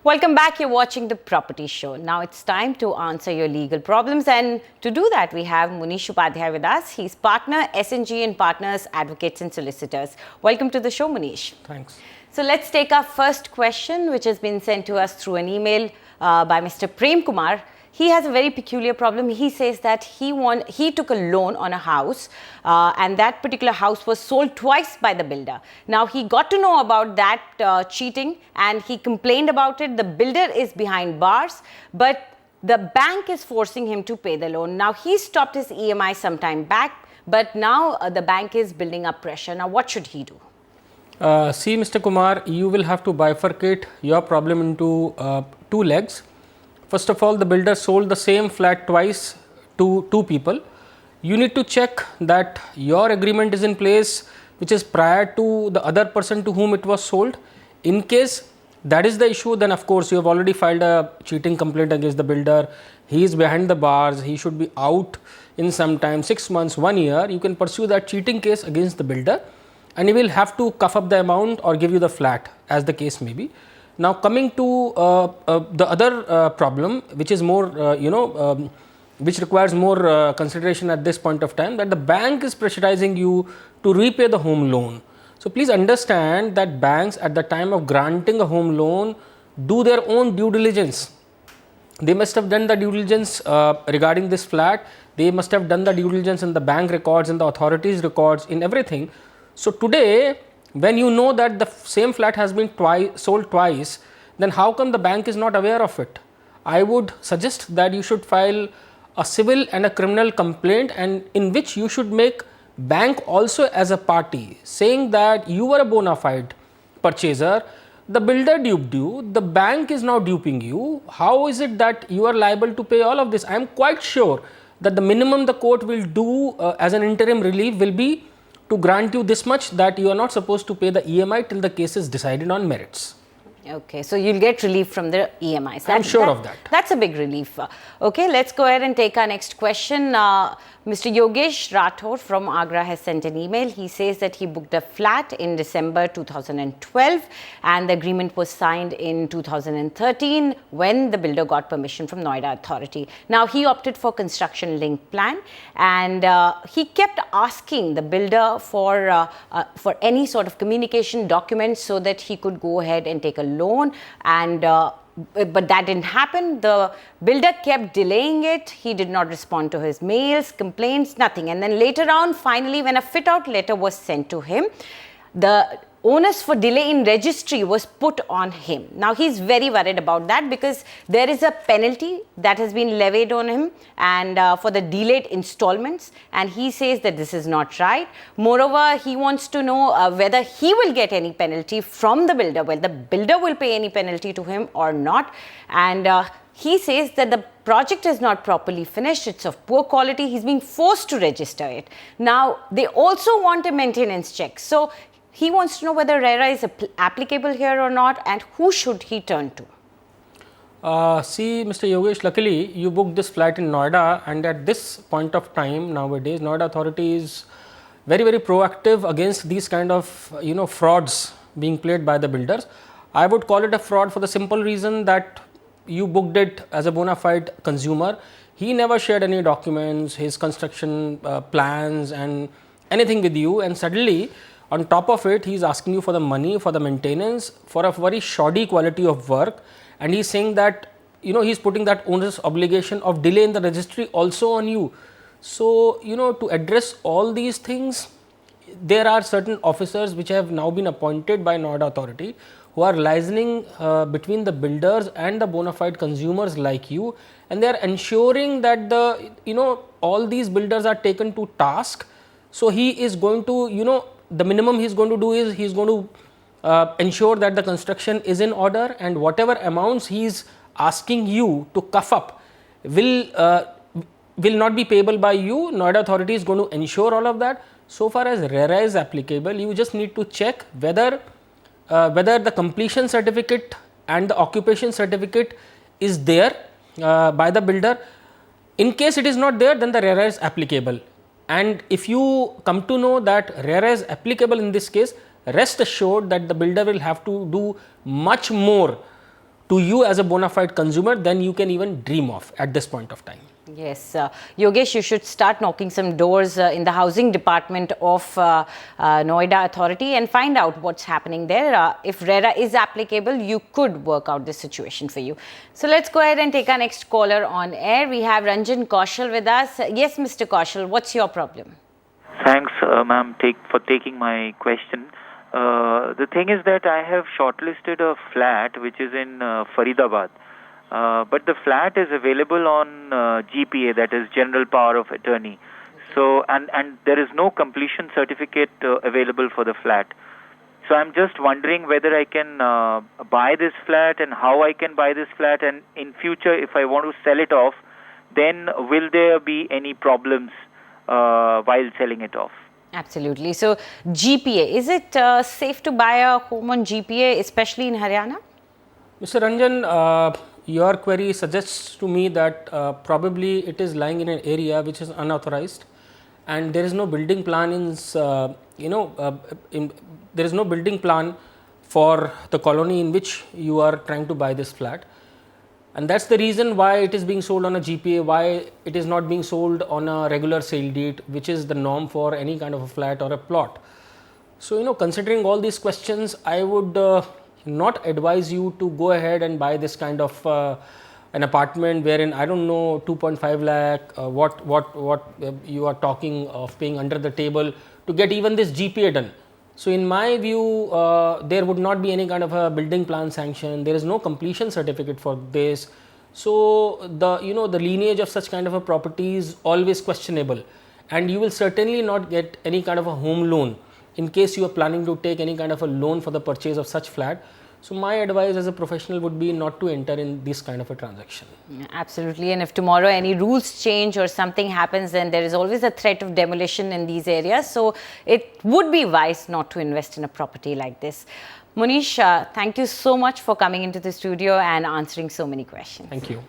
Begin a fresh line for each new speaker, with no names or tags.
Welcome back. You're watching The Property Show. Now it's time to answer your legal problems, and to do that we have Munish Upadhyay with us. He's partner, SNG and Partners, Advocates and Solicitors. Welcome to the show, Munish.
Thanks.
So let's take our first question, which has been sent to us through an email by Mr. Prem Kumar. He has a very peculiar problem. He says that he took a loan on a house and that particular house was sold twice by the builder. Now he got to know about that cheating and he complained about it. The builder is behind bars, but the bank is forcing him to pay the loan. Now he stopped his EMI some time back, but now the bank is building up pressure. Now what should he do?
See, Mr. Kumar, you will have to bifurcate your problem into two legs. First of all, the builder sold the same flat twice to two people. You need to check that your agreement is in place, which is prior to the other person to whom it was sold. In case that is the issue, then of course you have already filed a cheating complaint against the builder. He is behind the bars. He should be out in some time, 6 months, 1 year. You can pursue that cheating case against the builder and he will have to cough up the amount or give you the flat, as the case may be. Now coming to the other problem, which is more, which requires more consideration at this point of time, that the bank is pressurizing you to repay the home loan. So please understand that banks at the time of granting a home loan do their own due diligence. They must have done the due diligence regarding this flat. They must have done the due diligence in the bank records, in the authorities records, in everything. So today, when you know that the same flat has been sold twice, then how come the bank is not aware of it? I would suggest that you should file a civil and a criminal complaint, and in which you should make bank also as a party, saying that you were a bona fide purchaser, the builder duped you, the bank is now duping you. How is it that you are liable to pay all of this? I am quite sure that the minimum the court will do as an interim relief will be to grant you this much, that you are not supposed to pay the EMI till the case is decided on merits.
Okay, so you'll get relief from the EMIs.
I'm sure of that.
That's a big relief. Okay, let's go ahead and take our next question. Mr. Yogesh Rathore from Agra has sent an email. He says that he booked a flat in December 2012 and the agreement was signed in 2013 when the builder got permission from Noida Authority. Now he opted for construction linked plan and he kept asking the builder for any sort of communication documents so that he could go ahead and take a loan, and but that didn't happen. The builder kept delaying it. He did not respond to his mails, complaints, nothing. And then later on, finally, when a fit-out letter was sent to him, the onus for delay in registry was put on him. Now he's very worried about that because there is a penalty that has been levied on him and for the delayed installments, and he says that this is not right. Moreover, he wants to know whether he will get any penalty from the builder, whether the builder will pay any penalty to him or not. And he says that the project is not properly finished, it's of poor quality, he's being forced to register it. Now they also want a maintenance check. So he wants to know whether RERA is applicable here or not, and who should he turn to?
See, Mr. Yogesh, luckily you booked this flat in Noida, and at this point of time nowadays, Noida Authority is very, very proactive against these kind of frauds being played by the builders. I would call it a fraud for the simple reason that you booked it as a bona fide consumer. He never shared any documents, his construction plans and anything with you, and suddenly on top of it, he is asking you for the money, for the maintenance, for a very shoddy quality of work, and he is saying that he is putting that onerous obligation of delay in the registry also on you. So to address all these things, there are certain officers which have now been appointed by Noida Authority who are liaising between the builders and the bona fide consumers like you, and they are ensuring that all these builders are taken to task. So he is going to the minimum he is going to do is he is going to ensure that the construction is in order, and whatever amounts he is asking you to cough up will not be payable by you. Noida Authority is going to ensure all of that. So far as RERA is applicable, you just need to check whether the completion certificate and the occupation certificate is there by the builder. In case it is not there, then the RERA is applicable. And if you come to know that RERA is applicable in this case, rest assured that the builder will have to do much more to you as a bona fide consumer than you can even dream of at this point of time.
Yes, Yogesh, you should start knocking some doors in the housing department of Noida Authority and find out what's happening there. If RERA is applicable, you could work out this situation for you. So let's go ahead and take our next caller on air. We have Ranjan Kaushal with us. Yes, Mr. Kaushal, what's your problem?
Thanks, ma'am, for taking my question. The thing is that I have shortlisted a flat which is in Faridabad. But the flat is available on GPA, that is General Power of Attorney. So, and there is no completion certificate available for the flat. So I'm just wondering whether I can buy this flat and how I can buy this flat, and in future if I want to sell it off, then will there be any problems while selling it off?
Absolutely. So GPA, is it safe to buy a home on GPA, especially in Haryana?
Mr. Ranjan, your query suggests to me that probably it is lying in an area which is unauthorized, and there is no building plan there is no building plan for the colony in which you are trying to buy this flat, and that's the reason why it is being sold on a GPA, why it is not being sold on a regular sale deed, which is the norm for any kind of a flat or a plot. So, considering all these questions, I would not advise you to go ahead and buy this kind of an apartment wherein, I don't know, 2.5 lakh, what you are talking of paying under the table to get even this GPA done. So in my view, there would not be any kind of a building plan sanction. There is no completion certificate for this. So the the lineage of such kind of a property is always questionable, and you will certainly not get any kind of a home loan in case you are planning to take any kind of a loan for the purchase of such flat. So my advice as a professional would be not to enter in this kind of a transaction.
Absolutely. And if tomorrow any rules change or something happens, then there is always a threat of demolition in these areas. So it would be wise not to invest in a property like this. Munish, thank you so much for coming into the studio and answering so many questions.
Thank you.